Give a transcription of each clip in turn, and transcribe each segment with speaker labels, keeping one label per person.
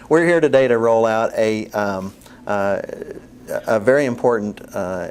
Speaker 1: we're here today to roll out a very important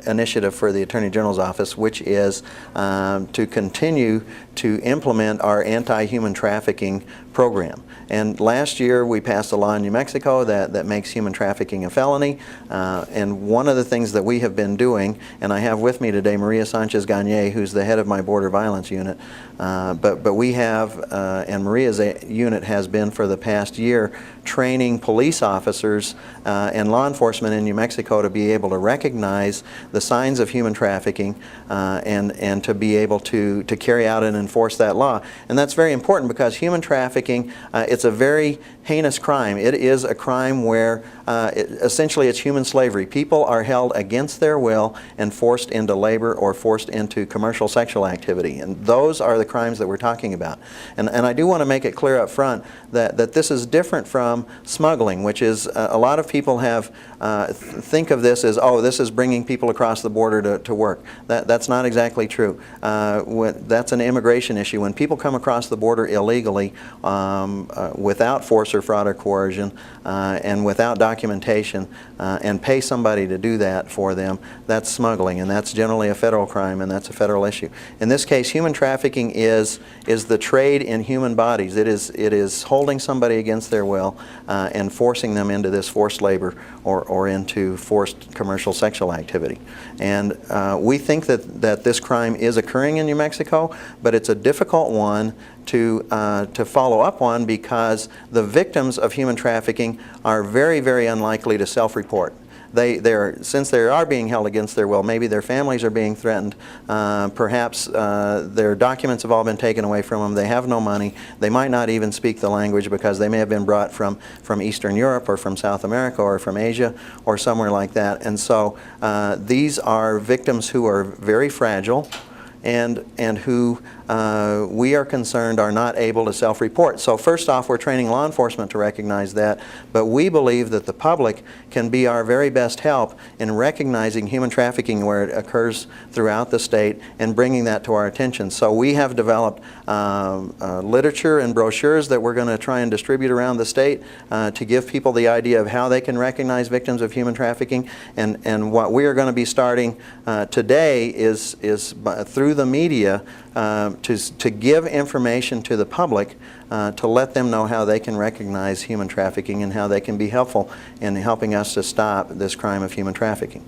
Speaker 1: initiative for the Attorney General's office, which is to continue to implement our anti-human trafficking program. And last year we passed a law in New Mexico that makes human trafficking a felony. And one of the things that we have been doing, and I have with me today Maria Sanchez-Gagne, who's the head of my border violence unit, but we have, and Maria's unit has been for the past year, training police officers and law enforcement in New Mexico to be able to recognize the signs of human trafficking and to be able to carry out and enforce that law. And that's very important because human trafficking, it's a very heinous crime. It is a crime where essentially it's human slavery. People are held against their will and forced into labor or forced into commercial sexual activity. And those are the crimes that we're talking about. And I do want to make it clear up front that this is different from smuggling, which is a lot of people have think of this as, oh, this is bringing people across the border to work. That's not exactly true. That's an immigration issue. When people come across the border illegally without force or fraud or coercion and without documentation and pay somebody to do that for them, that's smuggling, and that's generally a federal crime, and that's a federal issue. In this case, human trafficking is the trade in human bodies. It is holding somebody against their will and forcing them into this forced labor or into forced commercial sexual activity. And we think that this crime is occurring in New Mexico, but it's a difficult one to follow up on because the victims of human trafficking are very, very unlikely to self-report. Since they are being held against their will, maybe their families are being threatened, perhaps their documents have all been taken away from them, they have no money, they might not even speak the language because they may have been brought from Eastern Europe or from South America or from Asia or somewhere like that. And so these are victims who are very fragile and who we are concerned are not able to self-report. So first off, we're training law enforcement to recognize that, but we believe that the public can be our very best help in recognizing human trafficking where it occurs throughout the state and bringing that to our attention. So we have developed literature and brochures that we're going to try and distribute around the state to give people the idea of how they can recognize victims of human trafficking. And what we are going to be starting today is through the media to give information to the public to let them know how they can recognize human trafficking and how they can be helpful in helping us to stop this crime of human trafficking.